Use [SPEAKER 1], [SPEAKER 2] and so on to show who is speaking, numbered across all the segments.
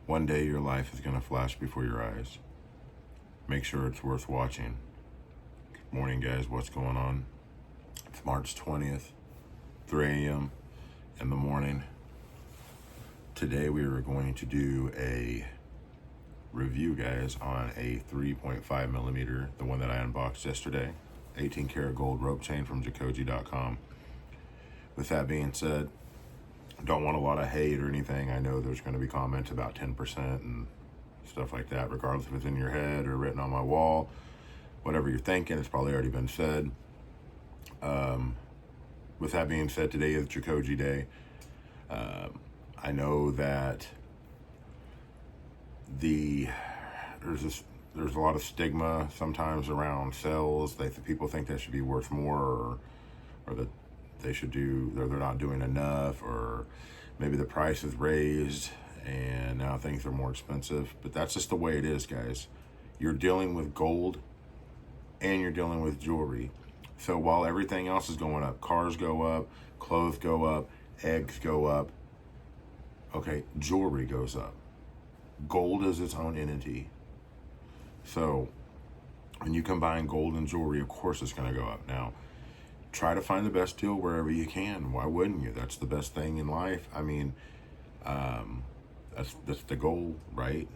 [SPEAKER 1] One day your life is going to flash before your eyes. Make sure it's worth watching. Good morning, guys. What's going on? It's March 20th, 3 a.m. in the morning. Today we are going to do a review, guys, on a 3.5 millimeter, the one that I unboxed yesterday, 18 karat gold rope chain from Jacoje.com. With that being said, don't want a lot of hate or anything. I know there's going to be comments about 10% and stuff like that, regardless if it's in your head or written on my wall. Whatever you're thinking, it's probably already been said. With that being said, today is Jacoje Day. I know that there's a lot of stigma sometimes around sales. People think they should be worth more, or that they're not doing enough, or maybe the price is raised and now things are more expensive. But that's just the way it is, guys. You're dealing with gold and you're dealing with jewelry. So while everything else is going up, cars go up, clothes go up, eggs go up, okay, jewelry goes up. Gold is its own entity. So when you combine gold and jewelry, of course it's going to go up. Now, try to find the best deal wherever you can. Why wouldn't you? That's the best thing in life. I mean, that's the goal, right?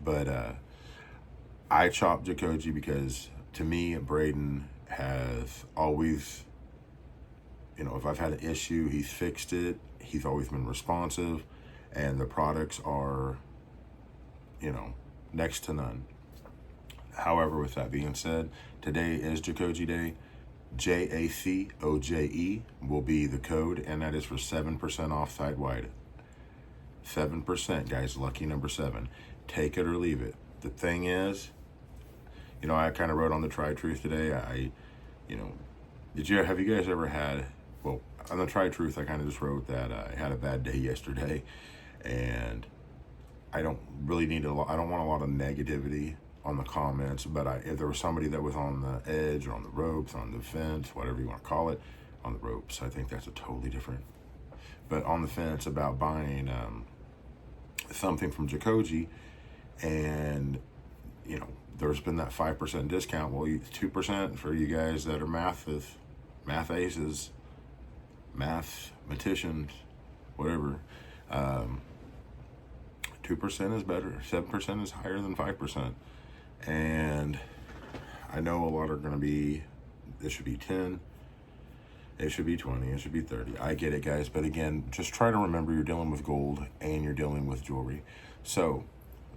[SPEAKER 1] But I chop Jacoje because, to me, Braden has always, if I've had an issue, he's fixed it. He's always been responsive, and the products are, next to none. However, with that being said, today is Jacoje Day. JACOJE will be the code, and that is for 7% off site-wide. 7%, guys, lucky number 7. Take it or leave it. The thing is, I kind of wrote on the Try Truth today. Have you guys ever had, well, on the Try Truth, I kind of just wrote that I had a bad day yesterday, and I don't want a lot of negativity on the comments, but if there was somebody that was on the edge or on the ropes, on the fence, whatever you want to call it, on the ropes, I think that's a totally different, but on the fence about buying something from Jacoje, and there's been that 5% discount. Well, 2% for you guys that are math aces, mathematicians, whatever. 2% is better. 7% is higher than 5%. And I know a lot are going to be, it should be 10, it should be 20, it should be 30. I get it, guys. But again, just try to remember you're dealing with gold and you're dealing with jewelry. So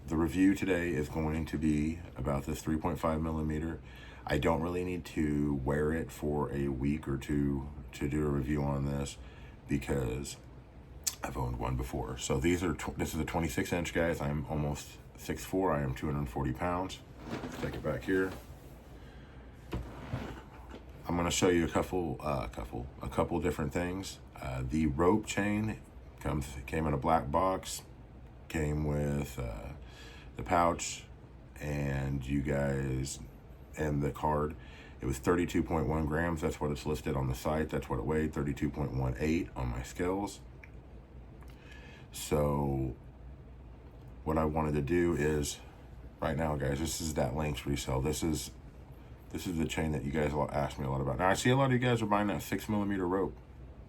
[SPEAKER 1] the review today is going to be about this 3.5 millimeter. I don't really need to wear it for a week or two to do a review on this because I've owned one before. So this is a 26-inch, guys. I'm almost 6'4". I am 240 pounds. Let's take it back here. I'm going to show you a couple different things. The rope chain came in a black box, came with the pouch, and the card. It was 32.1 grams. That's what it's listed on the site. That's what it weighed, 32.18 on my scales. So what I wanted to do is, right now, guys, this is that Lynx resale. This is the chain that you guys asked me a lot about. Now, I see a lot of you guys are buying that 6 millimeter rope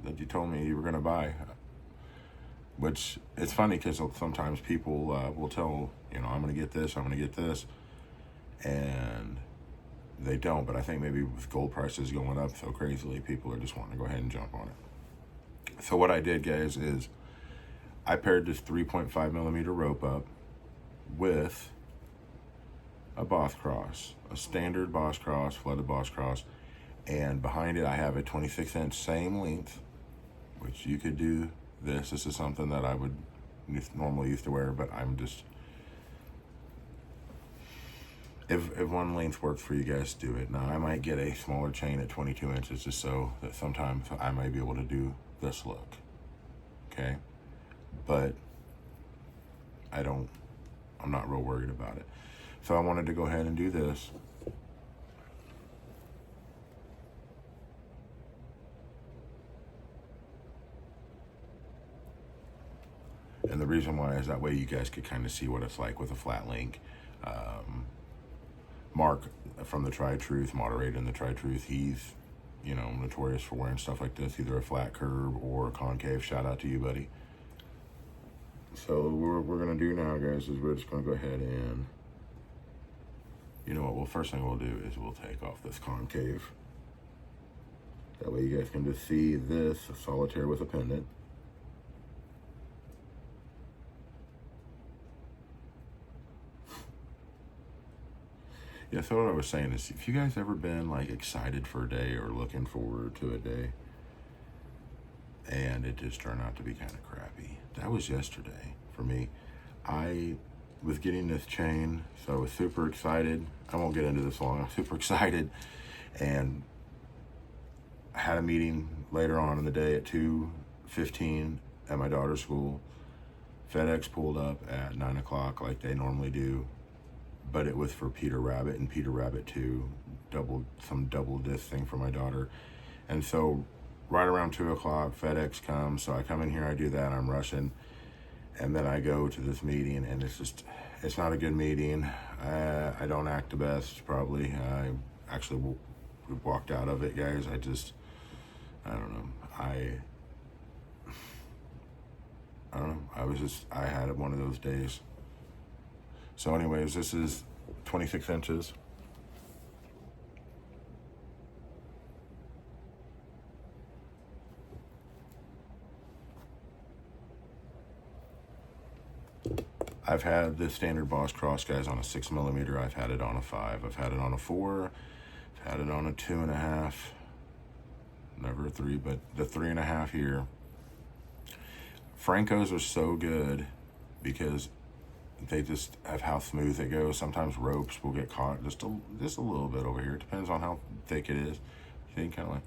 [SPEAKER 1] that you told me you were going to buy, which it's funny because sometimes people will tell, I'm going to get this, I'm going to get this, and they don't. But I think maybe with gold prices going up so crazily, people are just wanting to go ahead and jump on it. So what I did, guys, is I paired this 3.5 millimeter rope up with a Boss cross, a standard Boss cross, flooded Boss cross, and behind it I have a 26-inch, same length, which you could do this. This is something that I would normally used to wear, but I'm just, if one length works for you guys, do it. Now, I might get a smaller chain at 22 inches just so that sometimes I might be able to do this look, okay? But I'm not real worried about it. So I wanted to go ahead and do this. And the reason why is that way you guys could kind of see what it's like with a flat link. Mark from the Tri-Truth, moderator in the Tri-Truth, he's, you know, notorious for wearing stuff like this, either a flat curb or a concave. Shout out to you, buddy. So what we're going to do now, guys, is we're just going to go ahead and, you know what, well, first thing we'll do is we'll take off this concave. That way you guys can just see this solitaire with a pendant. Yeah, so what I was saying is, if you guys ever been like excited for a day or looking forward to a day and it just turned out to be kind of crappy, that was yesterday for me. I was getting this chain, so I was super excited. I won't get into this long. I'm super excited, and I had a meeting later on in the day at 2:15 at my daughter's school. FedEx pulled up at 9 o'clock like they normally do, but it was for Peter Rabbit and Peter Rabbit 2, some double disc thing for my daughter. And so right around 2 o'clock, FedEx comes, so I come in here, I do that, I'm rushing, and then I go to this meeting, and it's not a good meeting. I don't act the best, probably. I actually walked out of it, guys. I don't know. I don't know. I had one of those days. So anyways, this is 26 inches. I've had the standard Boss Cross, guys, on a 6mm. I've had it on a 5. I've had it on a 4. I've had it on a 2.5. Never a 3, but the 3.5 here. Francos are so good because they just have how smooth it goes. Sometimes ropes will get caught just a little bit over here. It depends on how thick it is. You think kind of like,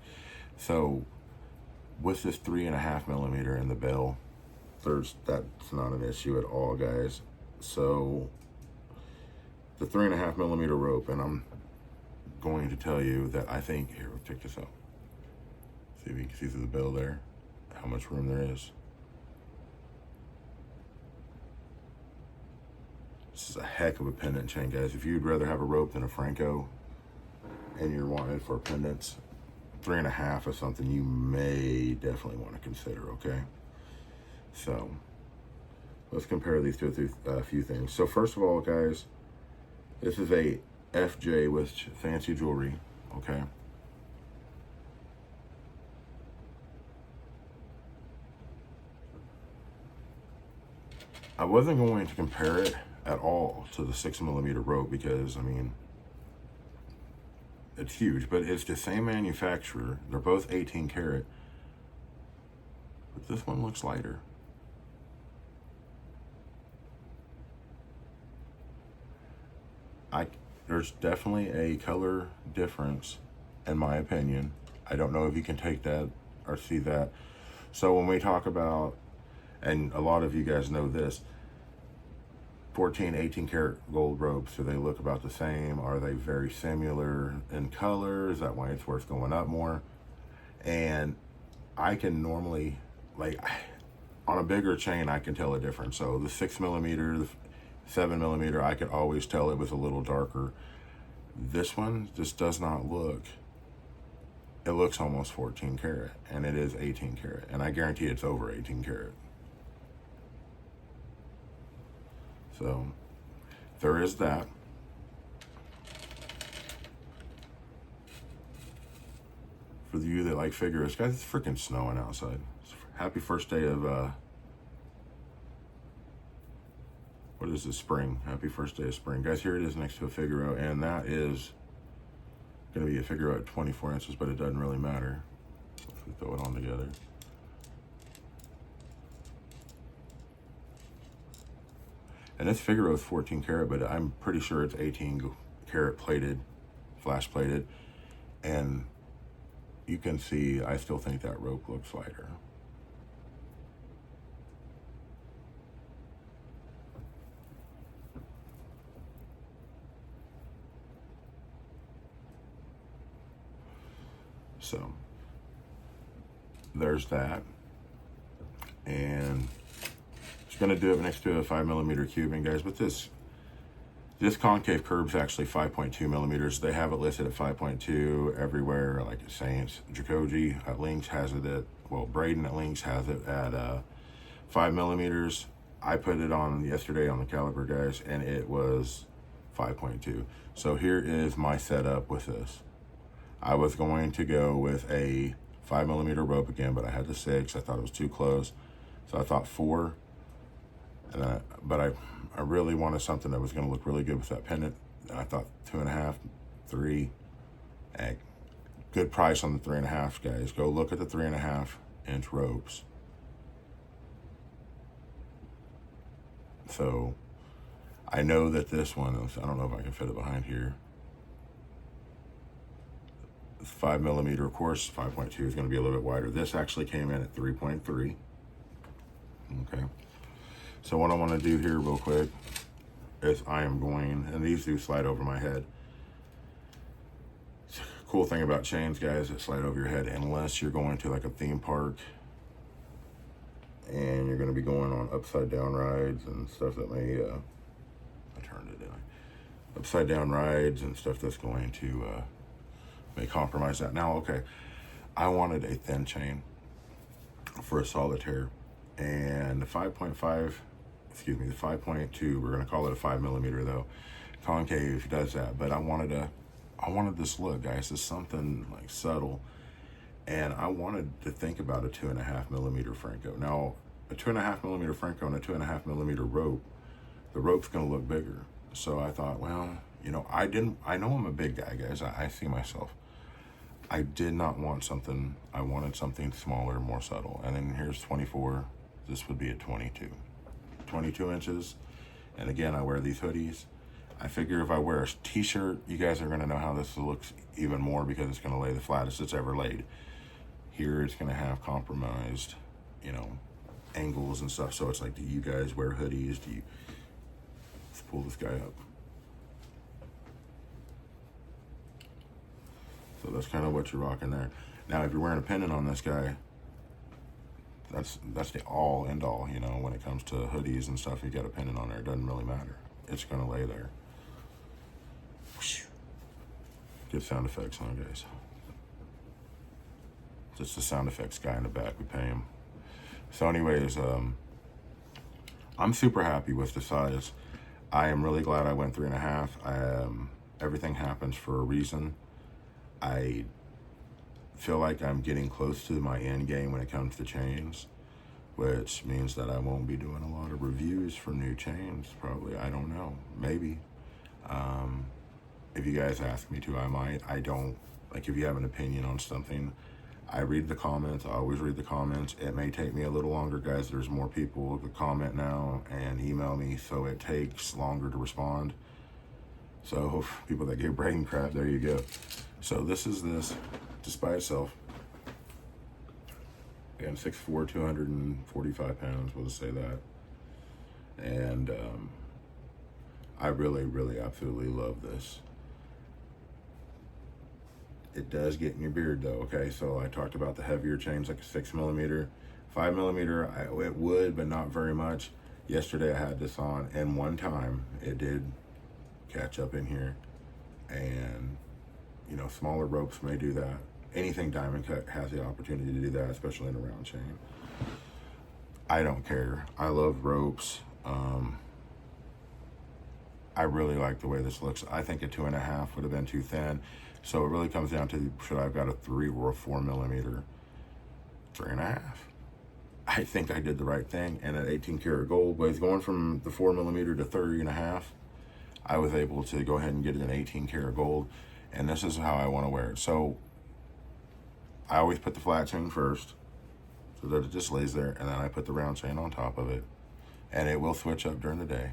[SPEAKER 1] so with this 3.5mm in the bell, that's not an issue at all, guys. So the 3.5mm rope, and I'm going to tell you that I think, here, we'll pick this up. See if you can see through the bell there, how much room there is. This is a heck of a pendant chain, guys. If you'd rather have a rope than a Franco and you're wanting for pendants, 3.5 is something you may definitely want to consider, okay? So let's compare these to a few things. So first of all, guys, this is a FJ with fancy jewelry, okay? I wasn't going to compare it at all to the 6mm rope because, I mean, it's huge, but it's the same manufacturer. They're both 18 karat, but this one looks lighter. There's definitely a color difference, in my opinion. I don't know if you can take that or see that. So when we talk about, and a lot of you guys know this, 14, 18 karat gold ropes, do they look about the same? Are they very similar in color? Is that why it's worth going up more? And I can normally, like, on a bigger chain, I can tell a difference. So the 6mm, the 7mm, I could always tell it was a little darker. This one just does not look, it looks almost 14 karat, and it is 18 karat, and I guarantee it's over 18 karat. So there is that. For you that like Figaros, guys, it's freaking snowing outside. Happy first day of what is this, spring? Happy first day of spring, guys. Here it is next to a Figaro, and that is going to be a Figaro at 24 inches, but it doesn't really matter if we throw it on together. And this Figaro is 14 karat, but I'm pretty sure it's 18 karat plated, flash plated. And you can see, I still think that rope looks lighter. So there's that. And Gonna do it next to a 5mm cubing, guys. But this concave curb is actually 5.2 millimeters. They have it listed at 5.2 everywhere, like it's saying. Jacoje at Lynx has it at, well, Braden at Lynx has it at 5mm. I put it on yesterday on the caliper, guys, and it was 5.2. So here is my setup with this. I was going to go with a 5mm rope again, but I had the 6. I thought it was too close, so I thought 4. And but I really wanted something that was going to look really good with that pendant. And I thought 2.5, 3. Good price on the 3.5, guys. Go look at the 3.5-inch ropes. So I know that this one is, I don't know if I can fit it behind here. 5mm, of course, 5.2 is going to be a little bit wider. This actually came in at 3.3. Okay. So what I want to do here real quick is I am going, and these do slide over my head. Cool thing about chains, guys, that slide over your head, unless you're going to like a theme park and you're going to be going on upside down rides and stuff that may, I turned it in. Upside down rides and stuff that's going to, may compromise that. Now, okay, I wanted a thin chain for a solitaire, and the 5.5, excuse me, the 5.2, we're going to call it a 5mm though. Concave does that, but I wanted this look, guys. It's something like subtle, and I wanted to think about a 2.5mm Franco. Now, a 2.5mm Franco and a 2.5mm rope, the rope's going to look bigger. So I thought, well, you know, I know I'm a big guy, guys. I see myself. I did not want something, I wanted something smaller, more subtle. And then here's 24, this would be a 22 inches. And again, I wear these hoodies. I figure if I wear a t-shirt, you guys are gonna know how this looks even more, because it's gonna lay the flattest it's ever laid. Here it's gonna have compromised, you know, angles and stuff. So it's like, do you guys wear hoodies? Let's pull this guy up. So that's kind of what you're rocking there. Now, if you're wearing a pendant on this guy, that's the all end all, you know, when it comes to hoodies and stuff. You got a pendant on there, it doesn't really matter. It's gonna lay there. Good sound effects, huh, guys? Just the sound effects guy in the back, we pay him. So anyways, I'm super happy with the size. I am really glad I went 3.5. Everything happens for a reason. I feel like I'm getting close to my end game when it comes to chains, which means that I won't be doing a lot of reviews for new chains, probably. I don't know, maybe. If you guys ask me to, I might. I don't, like, if you have an opinion on something, I read the comments. I always read the comments. It may take me a little longer, guys. There's more people that comment now and email me, so it takes longer to respond. So people that give brain crap, there you go. So this is this just by itself. Again, 6'4", 245 pounds, we'll just say that. And I really, really, absolutely love this. It does get in your beard though, okay? So I talked about the heavier chains, like a 6mm. 5mm, it would, but not very much. Yesterday I had this on, and one time it did catch up in here. And, you know, smaller ropes may do that. Anything diamond cut has the opportunity to do that, especially in a round chain. I don't care. I love ropes. I really like the way this looks. I think a 2.5 would have been too thin. So it really comes down to, should I have got a 3 or a 4mm? 3.5. I think I did the right thing. And at 18 karat gold, but it's going from the 4mm to 3.5. I was able to go ahead and get it in 18 karat gold. And this is how I want to wear it. So I always put the flat chain first, so that it just lays there, and then I put the round chain on top of it, and it will switch up during the day.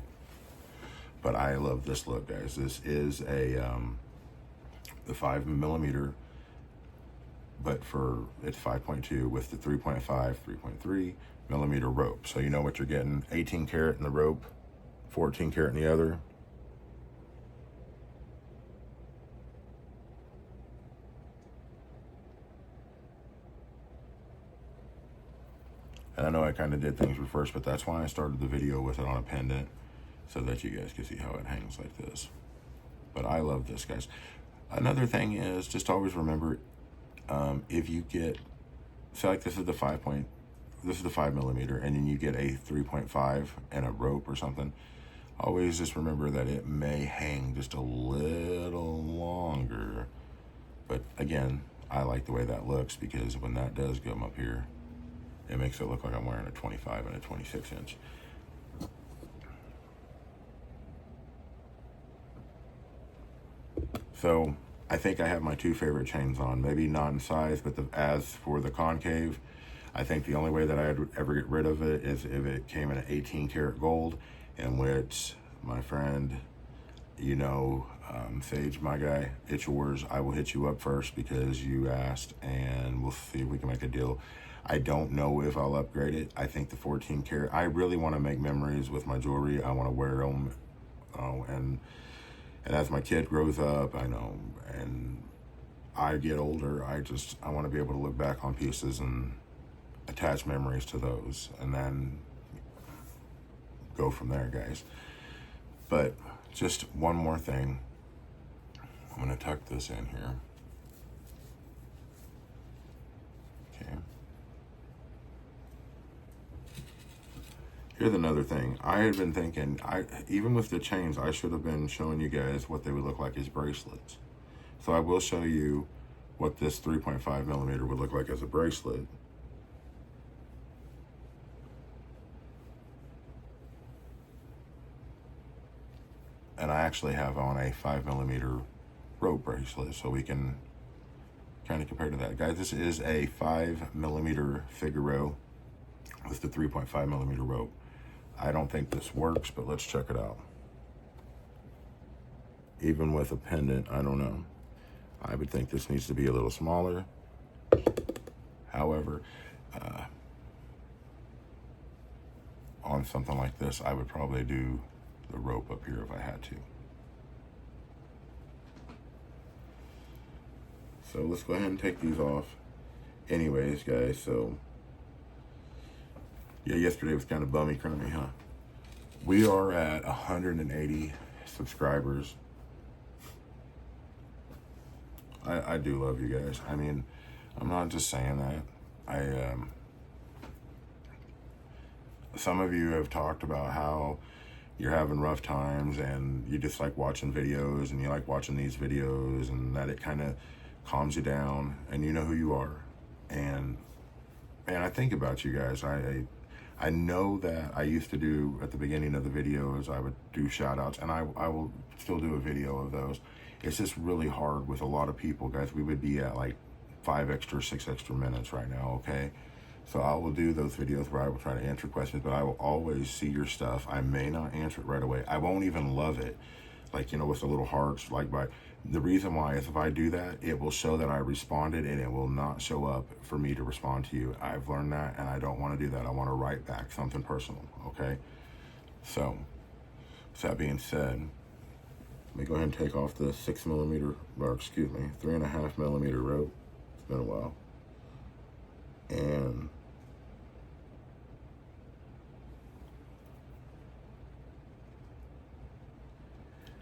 [SPEAKER 1] But I love this look, guys. This is a the 5mm, but it's 5.2 with the 3.5, 3.3mm rope. So you know what you're getting: 18 karat in the rope, 14 karat in the other. And I know I kind of did things reverse, but that's why I started the video with it on a pendant, so that you guys can see how it hangs like this. But I love this, guys. Another thing is, just always remember, if you get, so like this is the 5 millimeter, and then you get a 3.5 and a rope or something, always just remember that it may hang just a little longer. But again, I like the way that looks, because when that does come up here, it makes it look like I'm wearing a 25 and a 26 inch. So I think I have my two favorite chains on, maybe not in size, but as for the concave, I think the only way that I'd ever get rid of it is if it came in an 18 karat gold, in which my friend, you know, Sage, my guy, it's yours. I will hit you up first because you asked, and we'll see if we can make a deal. I don't know if I'll upgrade it. I think the 14 karat, I really want to make memories with my jewelry. I want to wear them, and as my kid grows up, I know, and I get older, I want to be able to look back on pieces and attach memories to those, and then go from there, guys. But just one more thing. I'm going to tuck this in here. Okay. Here's another thing. I had been thinking, even with the chains, I should have been showing you guys what they would look like as bracelets. So I will show you what this 3.5 millimeter would look like as a bracelet. And I actually have on a 5 millimeter rope bracelet, so we can kind of compare to that. Guys, this is a 5 millimeter Figaro with the 3.5 millimeter rope. I don't think this works, but let's check it out. Even with a pendant, I don't know. I would think this needs to be a little smaller. However, on something like this, I would probably do the rope up here if I had to. So let's go ahead and take these off. Anyways, guys, so yeah, yesterday was kind of bummy crummy, huh? We are at 180 subscribers. I do love you guys. I mean, I'm not just saying that. Some of you have talked about how you're having rough times and you just like watching videos, and you like watching these videos, and that it kind of calms you down, and you know who you are. And I think about you guys. I know that I used to do, at the beginning of the videos, I would do shout outs, and I will still do a video of those. It's just really hard with a lot of people, guys. We would be at like 5 extra, 6 extra minutes right now, okay? So I will do those videos where I will try to answer questions, but I will always see your stuff. I may not answer it right away. I won't even love it, like, you know, with the little hearts, like, by the reason why is if I do that, it will show that I responded, and it will not show up for me to respond to you. I've learned that, and I don't want to do that. I want to write back something personal, okay? So, with that being said, let me go ahead and take off the 6 millimeter, or excuse me, 3.5 millimeter rope. It's been a while. And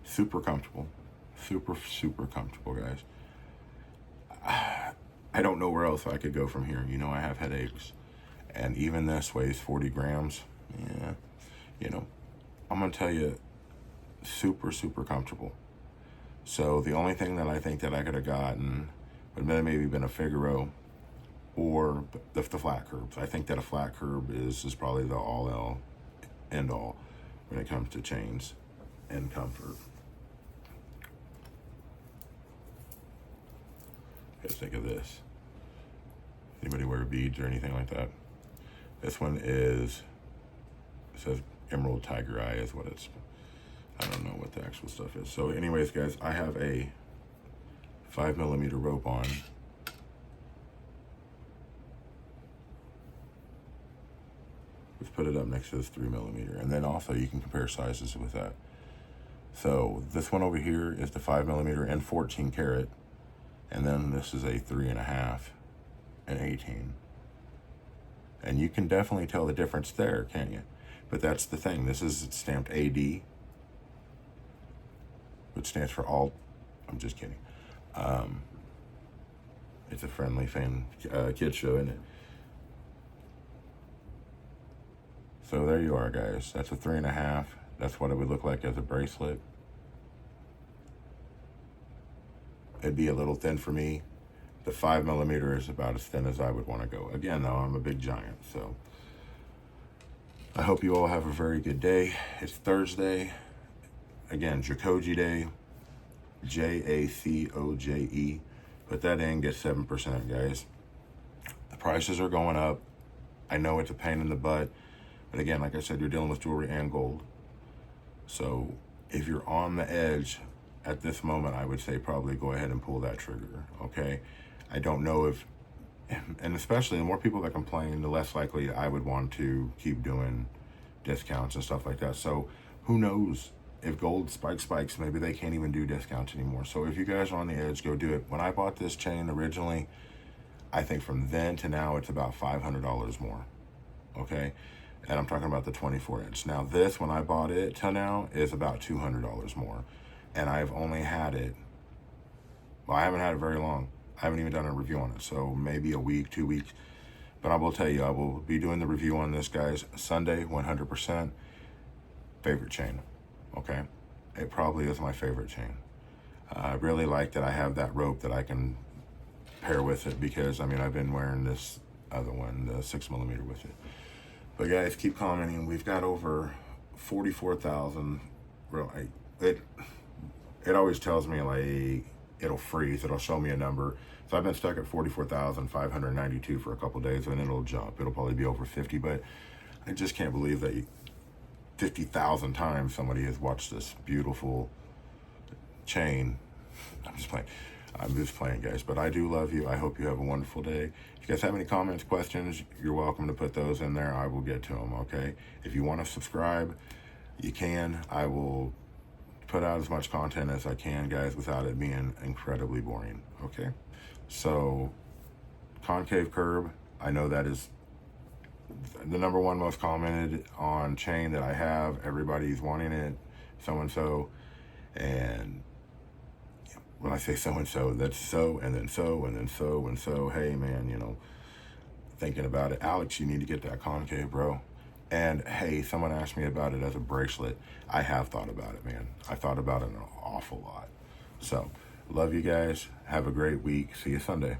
[SPEAKER 1] super comfortable. Super comfortable, guys. I don't know where else I could go from here. You know, I have headaches. And even this weighs 40 grams. Yeah, you know, I'm going to tell you, super comfortable. So the only thing that I think that I could have gotten would have maybe been a Figaro or the flat curbs. I think that a flat curb is probably the all end all when it comes to chains and comfort. Let's think of this. Anybody wear beads or anything like that? This one is, it says Emerald Tiger Eye is what it's, I don't know what the actual stuff is. So anyways, guys, I have a 5 millimeter rope on. Let's put it up next to this 3 millimeter. And then also you can compare sizes with that. So this one over here is the 5 millimeter and 14 karat. And then this is a 3.5 and 18. And you can definitely tell the difference there, can't you? But that's the thing. This is stamped AD, which stands for alt. I'm just kidding. It's a friendly fan kid show, isn't it? So there you are, guys. That's a 3.5. That's what it would look like as a bracelet. It'd be a little thin for me. The 5mm is about as thin as I would want to go. Again, though, I'm a big giant, so I hope you all have a very good day. It's Thursday. Again, Jacoje Day. Jacoje. Put that in, get 7%, guys. The prices are going up. I know it's a pain in the butt. But again, like I said, you're dealing with jewelry and gold. So if you're on the edge at this moment, I would say probably go ahead and pull that trigger, okay? I don't know if, and especially the more people that complain, the less likely I would want to keep doing discounts and stuff like that. So who knows? If gold spikes, maybe they can't even do discounts anymore. So if you guys are on the edge, go do it. When I bought this chain originally, I think from then to now, it's about $500 more, okay? And I'm talking about the 24-inch. Now this, when I bought it till now, is about $200 more. And I've only had it, well, I haven't had it very long. I haven't even done a review on it. So maybe a week, 2 weeks. But I will tell you, I will be doing the review on this, guys, Sunday, 100%. Favorite chain. Okay, it probably is my favorite chain. I really like that I have that rope that I can pair with it, because I mean I've been wearing this other one, the 6mm, with it. But guys, keep commenting. We've got over 44,000. It always tells me like it'll freeze. It'll show me a number. So I've been stuck at 44,592 for a couple days, and it'll jump. It'll probably be over 50. But I just can't believe that 50,000 times somebody has watched this beautiful chain. I'm just playing, guys. But I do love you. I hope you have a wonderful day. If you guys have any comments, questions, you're welcome to put those in there. I will get to them, okay? If you want to subscribe, you can. I will put out as much content as I can, guys, without it being incredibly boring, okay? So, Concave Curb, I know that is the #1 most commented on chain that I have. Everybody's wanting it, so-and-so. And when I say so-and-so, that's so, and then so, and then so, and so. Hey, man, you know, thinking about it. Alex, you need to get that concave, bro. And hey, someone asked me about it as a bracelet. I have thought about it, man. I thought about it an awful lot. So, love you guys. Have a great week. See you Sunday.